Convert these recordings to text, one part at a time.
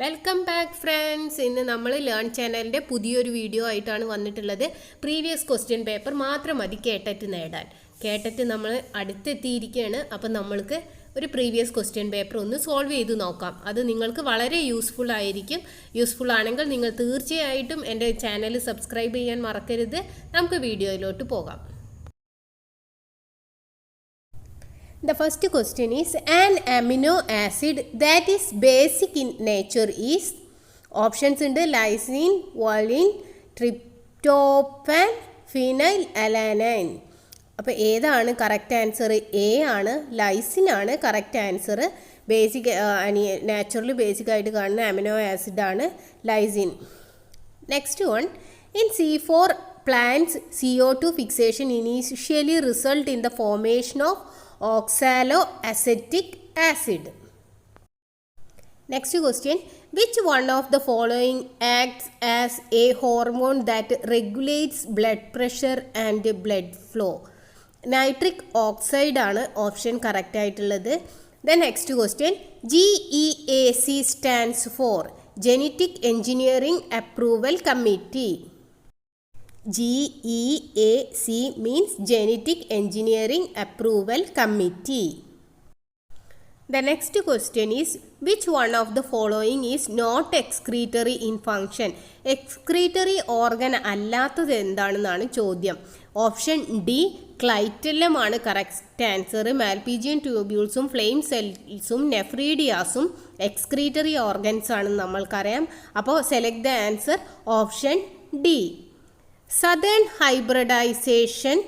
Welcome back friends. ഇന്ന് നമ്മൾ learn ചാനലിൻ്റെ പുതിയൊരു വീഡിയോ ആയിട്ടാണ് വന്നിട്ടുള്ളത്. പ്രീവിയസ് ക്വസ്റ്റ്യൻ പേപ്പർ മാത്രം മതി കേട്ടറ്റ് നേടാൻ. കേട്ടറ്റ് നമ്മൾ അടുത്തെത്തിയിരിക്കുകയാണ്. അപ്പം നമ്മൾക്ക് ഒരു പ്രീവിയസ് ക്വസ്റ്റ്യൻ പേപ്പർ ഒന്ന് സോൾവ് ചെയ്ത് നോക്കാം. അത് നിങ്ങൾക്ക് വളരെ യൂസ്ഫുൾ ആയിരിക്കും. യൂസ്ഫുൾ ആണെങ്കിൽ നിങ്ങൾ തീർച്ചയായിട്ടും എൻ്റെ ചാനൽ സബ്സ്ക്രൈബ് ചെയ്യാൻ മറക്കരുത്. നമുക്ക് വീഡിയോയിലോട്ട് പോകാം. The first question is, an amino acid that is basic in nature is, options ഉണ്ട് lysine, valine, tryptophan, phenylalanine. അപ്പോൾ ഏതാണ് കറക്റ്റ് ആൻസർ? എ ആണ്, ലൈസിൻ ആണ് correct answer. Basic naturally basic ആയിട്ട് കാണുന്ന അമിനോ ആസിഡ് ആണ് lysine. Next one, in C4 plants CO2 fixation initially result in the formation of oxaloacetic acid. Next question, which one of the following acts as a hormone that regulates blood pressure and blood flow? Nitric oxide ആണ് option correct ആയിട്ടുള്ളത്. The next question, GEAC stands for Genetic Engineering Approval Committee. GEAC means Genetic Engineering Approval Committee. The next question is, which one of the following is not excretory in function? Excretory organ അല്ലാത്തത് എന്താണെന്നാണ് ചോദ്യം. Option D clitellum ആണ് correct answer. Malpighian ട്യൂബ്യൂൾസും flame സെൽസും നെഫ്രീഡിയാസും excretory organs ആണെന്ന് നമ്മൾക്കറിയാം. അപ്പോൾ select the answer option D. Southern hybridization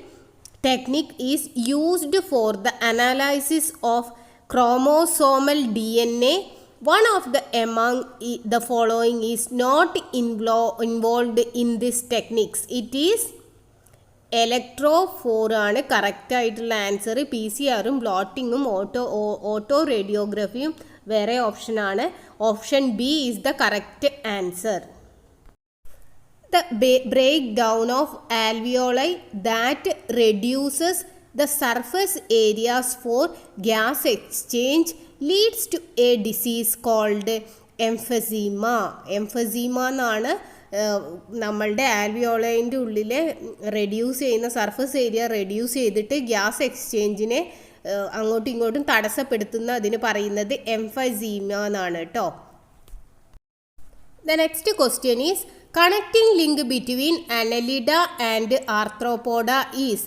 technique is used for the analysis of chromosomal DNA. One of the among the following is not involved in this techniques. It is electrophore ആണ് correct ആയിട്ടുള്ള answer. PCR-ഉം ബ്ലോട്ടിങ്ങും auto റേഡിയോഗ്രഫിയും വേറെ ഓപ്ഷനാണ്. Option B is the correct answer. The breakdown of alveoli that reduces the surface areas for gas exchange leads to a disease called emphysema. Emphysema എന്നാണ് നമ്മളുടെ ആൽവിയോളൈൻ്റെ ഉള്ളിൽ reduce ചെയ്യുന്ന surface area reduce ചെയ്തിട്ട് gas എക്സ്ചേഞ്ചിനെ അങ്ങോട്ടും ഇങ്ങോട്ടും തടസ്സപ്പെടുത്തുന്ന അതിന് പറയുന്നത് എംഫസീമ എന്നാണ് കേട്ടോ. The next question is, connecting link between Annelida and Arthropoda is.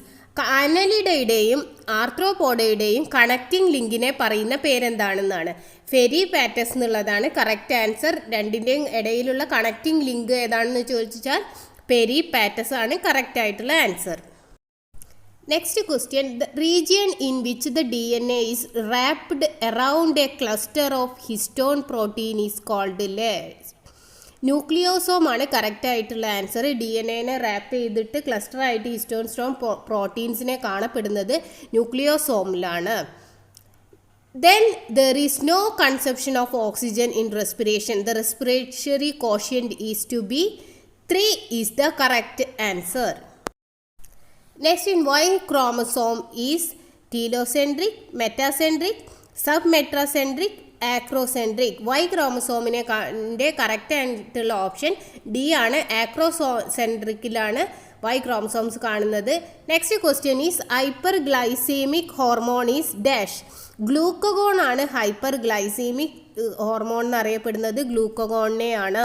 അനലിഡയുടെയും ആർത്രോപോഡയുടെയും കണക്റ്റിംഗ് ലിങ്കിനെ പറയുന്ന പേരെന്താണെന്നാണ്. ഫെരി പാറ്റസ് എന്നുള്ളതാണ് കറക്റ്റ് ആൻസർ. രണ്ടിൻ്റെയും ഇടയിലുള്ള കണക്റ്റിംഗ് ലിങ്ക് ഏതാണെന്ന് ചോദിച്ചാൽ പെരി പാറ്റസ് ആണ് കറക്റ്റ് ആയിട്ടുള്ള answer. Next question, the region in which the DNA is wrapped around a cluster of histone protein is called ന്യൂക്ലിയോസോം ആണ് കറക്റ്റ് ആയിട്ടുള്ള ആൻസർ. DNA റാപ്പ് ചെയ്തിട്ട് ക്ലസ്റ്റർ ആയിട്ട് ഹിസ്റ്റോൺ പ്രോട്ടീൻസിനെ കാണപ്പെടുന്നത് ന്യൂക്ലിയോസോമിലാണ്. Then there is no consumption of oxygen in respiration. The respiratory quotient is to be 3 is the correct answer. Next, in Y chromosome is telocentric, metacentric, submetracentric, acrocentric. Y ക്രോമസോമിനെ correct ആയിട്ടുള്ള option D ആണ്. ആക്രോസെൻട്രിക്കിലാണ് Y chromosomes കാണുന്നത്. Next question is, hyperglycaemic hormone is dash. Glucagon ആണ് hyperglycaemic hormone എന്നറിയപ്പെടുന്നത് ഗ്ലൂക്കഗോണിനെയാണ്.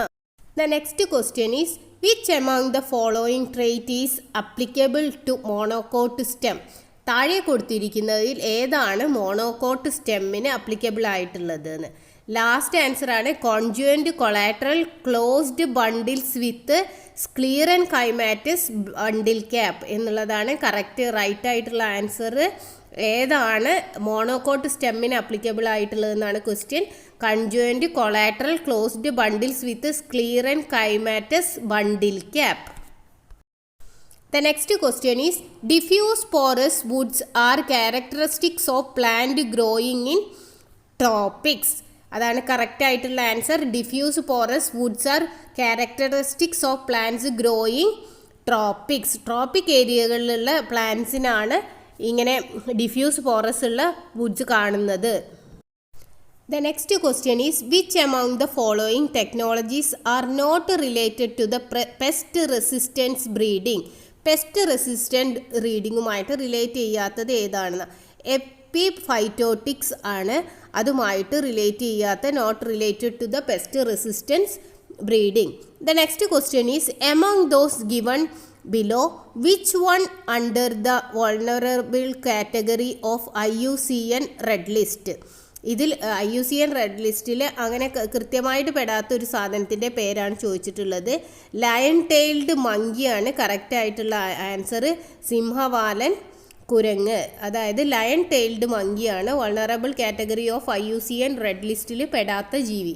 The next question is, which among the following trait is applicable to monocot stem. താഴെ കൊടുത്തിരിക്കുന്നതിൽ ഏതാണ് മോണോകോട്ട് സ്റ്റെമ്മിന് അപ്ലിക്കബിൾ ആയിട്ടുള്ളത് എന്ന്. ലാസ്റ്റ് ആൻസർ ആണ് conjoint collateral closed bundles with sclerenchymatous bundle cap എന്നുള്ളതാണ് കറക്റ്റ് റൈറ്റ് ആയിട്ടുള്ള ആൻസർ. ഏതാണ് മോണോകോട്ട് സ്റ്റെമ്മിന് അപ്ലിക്കബിൾ ആയിട്ടുള്ളതെന്നാണ് question. Conjoint collateral closed bundles with sclerenchymatous bundle cap. The next question is, diffuse porous woods are characteristics of plant growing in tropics. അതാണ് correct ആയിട്ടുള്ള answer. Diffuse porous woods are characteristics of plants growing tropics. Tropic ഏരിയകളിലുള്ള പ്ലാന്റ്സിനാണ് ഇങ്ങനെ diffuse porous ഉള്ള woods കാണുന്നത്. The next question is, which among the following technologies are not related to the pest resistance breeding? Pest resistant breedinguമായിട്ട് relate ചെയ്യാത്തത് ഏതാണെന്ന്. Epiphytotics ആണ് അതുമായിട്ട് റിലേറ്റ് ചെയ്യാത്ത, not related to the pest resistance breeding. The next question is, among those given below, which one under the vulnerable category of IUCN Red List? ഇതിൽ IUCN red ലിസ്റ്റിൽ അങ്ങനെ കൃത്യമായിട്ട് പെടാത്ത ഒരു സാധനത്തിൻ്റെ പേരാണ് ചോദിച്ചിട്ടുള്ളത്. ലയൺ ടെയിൽഡ് മങ്കിയാണ് കറക്റ്റ് ആയിട്ടുള്ള ആൻസർ. സിംഹവാലൻ കുരങ്ങ്, അതായത് ലയൺ ടെയിൽഡ് മങ്കിയാണ് vulnerable category of IUCN red ലിസ്റ്റിൽ പെടാത്ത ജീവി.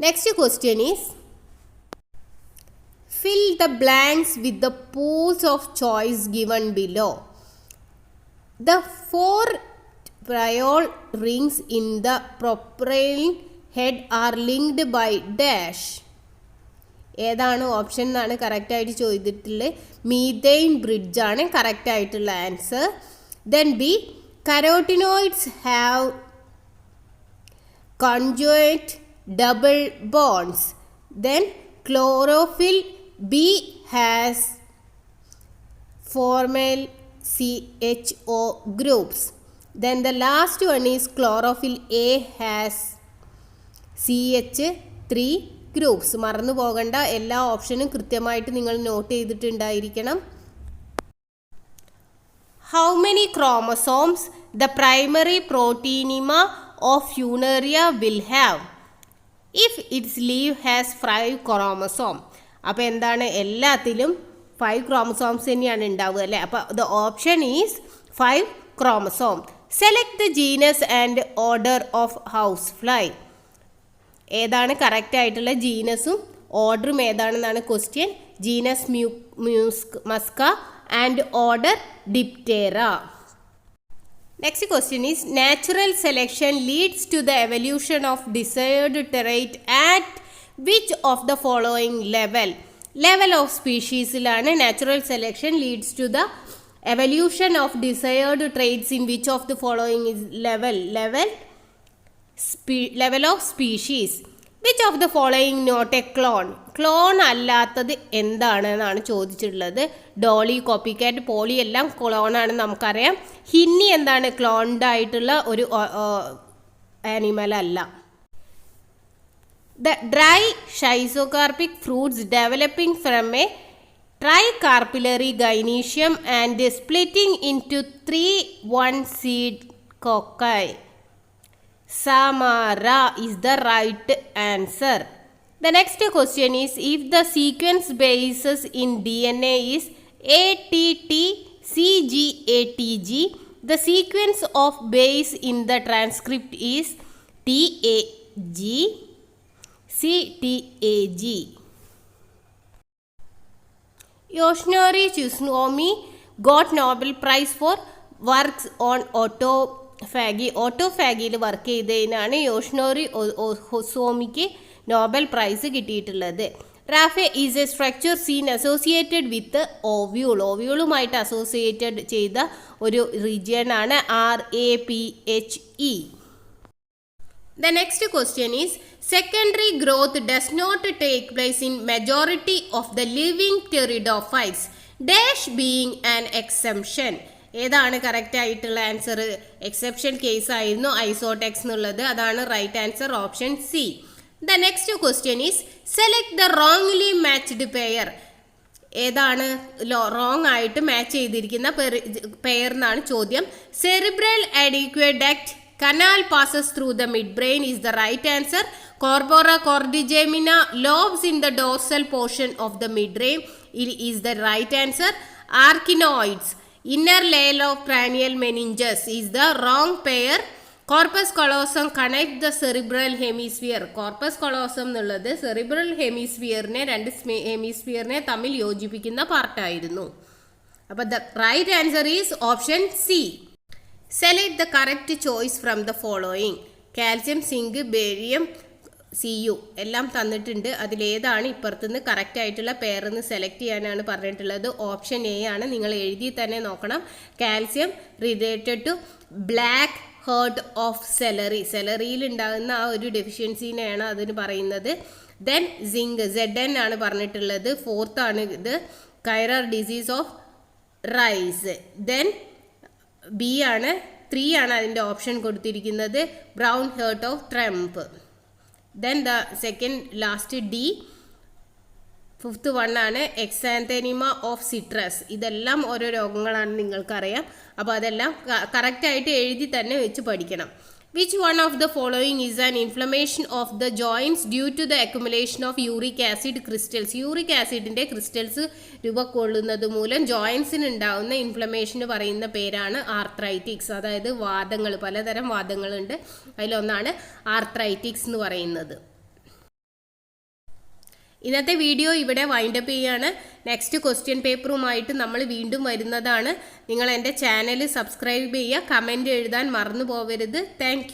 Next question is, fill the blanks with the pools of choice given below. The 4 priol rings in the propyl head are linked by dash. ഏതാണ് option എന്നാണ് correct ആയിട്ട് ചോദിച്ചിട്ടുള്ളത്. Methane bridge ആണ് correct ആയിട്ടുള്ള answer. Then B, carotenoids have conjugate double bonds. Then chlorophyll B has formal CHO groups. Then the last one is chlorophyll A has CH3 groups. മറന്നു പോകണ്ട, എല്ലാ ഓപ്ഷനും കൃത്യമായിട്ട് നിങ്ങൾ not ചെയ്തിട്ടുണ്ടായിരിക്കണം. How many chromosomes the primary proteinema of Funaria will have if its leaf has 5 chromosome? അപ്പോൾ എന്താണ്, എല്ലാത്തിലും 5 chromosomes തന്നെയാണ് ഉണ്ടാവുക അല്ലേ. അപ്പോൾ the option is 5 chromosome. Select the genus and order of housefly. ഏതാണ് കറക്റ്റ് ആയിട്ടുള്ള ജീനസും ഓർഡറും ഏതാണെന്നാണ് question. Genus Musca and order Diptera. Next question is, natural selection leads to the evolution of desired trait at which of the following level? Level of speciesലാണ് natural selection leads to the evolution of desired traits in which of the following is level of species. Which of the following not a clone? Clone അല്ലാത്തത് എന്താണെന്നാണ് ചോദിച്ചിട്ടുള്ളത്. Dolly, കോപ്പിക്കാറ്റ്, poly എല്ലാം clone ആണെന്ന് നമുക്കറിയാം. ഹിന്നി എന്താണ്, cloned ആയിട്ടുള്ള ഒരു animal അല്ല. The dry schizocarpic fruits developing from a tricarpillary gynecium and splitting into 3 one-seed cocci. Samara is the right answer. The next question is, if the sequence basis in DNA is ATTCGATG, the sequence of base in the transcript is TAGCTAG. Yoshinori Tsunomi got Nobel Prize for works on ഓട്ടോഫാഗിയിൽ work ചെയ്തതിനാണ് Yoshinori ഒസോമിക്ക് Nobel prize കിട്ടിയിട്ടുള്ളത്. Raphe is a structure seen associated with ovule. ഓവ്യൂളുമായിട്ട് associated ചെയ്ത ഒരു region ആണ് RAPHE. The next question is, secondary growth does not take place in majority of the living pteridophytes, dash being an exemption. ഏതാണ് കറക്റ്റ് ആയിട്ടുള്ള ആൻസർ? Exception case ആയിരുന്നു ഐസോടെക്സ് എന്നുള്ളത്. അതാണ് right answer, option C. The next question is, select the wrongly matched pair. ഏതാണ് wrong ആയിട്ട് മാച്ച് ചെയ്തിരിക്കുന്ന പെയർ എന്നാണ് ചോദ്യം. Cerebral aqueduct canal passes through the midbrain is the right answer. Corpora cordygemina lobes in the dorsal portion of the midbrain is the right answer. Arachnoids inner layer of cranial meninges is the wrong pair. Corpus callosum connect the cerebral hemisphere. Corpus callosum എന്നുള്ളത് cerebral hemisphere-നെ രണ്ട് ഹെമിസ്ഫിയറിനെ തമ്മിൽ യോജിപ്പിക്കുന്ന പാർട്ടായിരുന്നു. അപ്പോൾ the right answer is option C. Select the correct choice from the following. Calcium, zinc, barium, CU എല്ലാം തന്നിട്ടുണ്ട്. അതിലേതാണ് ഇപ്പുറത്തുനിന്ന് correct ആയിട്ടുള്ള പെയറെന്ന് select ചെയ്യാനാണ് പറഞ്ഞിട്ടുള്ളത്. Option A ആണ്. നിങ്ങൾ എഴുതി തന്നെ നോക്കണം. Calcium related to black heart of celery, സെലറിയിൽ ഉണ്ടാകുന്ന ആ ഒരു ഡെഫിഷ്യൻസിനെയാണ് അതിന് പറയുന്നത്. ദെൻ സിങ്ക് ZN ആണ് പറഞ്ഞിട്ടുള്ളത്. ഫോർത്ത് ആണ് ഇത് Khaira disease of rice. Then B ആണ് 3 ആണ് അതിൻ്റെ ഓപ്ഷൻ കൊടുത്തിരിക്കുന്നത്, brown heart of turnip. Then the second last D, fifth 1 ആണ് എക്സാന്തനിമ ഓഫ് സിട്രസ്. ഇതെല്ലാം ഓരോ രോഗങ്ങളാണ് നിങ്ങൾക്കറിയാം. അപ്പോൾ അതെല്ലാം കറക്റ്റായിട്ട് എഴുതി തന്നെ വെച്ച് പഠിക്കണം. Which one of the following is an inflammation of the joints due to the accumulation of uric acid crystals. Uric ആസിഡിൻ്റെ ക്രിസ്റ്റൽസ് രൂപക്കൊള്ളുന്നത് മൂലം ജോയിൻറ്റ്സിന് ഉണ്ടാകുന്ന ഇൻഫ്ലമേഷന് പറയുന്ന പേരാണ് ആർത്രൈറ്റിക്സ്. അതായത് വാദങ്ങൾ, പലതരം വാദങ്ങളുണ്ട്, അതിലൊന്നാണ് ആർത്രൈറ്റിക്സ് എന്ന് പറയുന്നത്. ഇന്നത്തെ വീഡിയോ ഇവിടെ വൈൻഡപ്പ് ചെയ്യുകയാണ്. നെക്സ്റ്റ് ക്വസ്റ്റ്യൻ പേപ്പറുമായിട്ട് നമ്മൾ വീണ്ടും വരുന്നതാണ്. നിങ്ങൾ എൻ്റെ ചാനൽ സബ്സ്ക്രൈബ് ചെയ്യുക, കമൻറ്റ് എഴുതാൻ മറന്നു പോകരുത്. താങ്ക്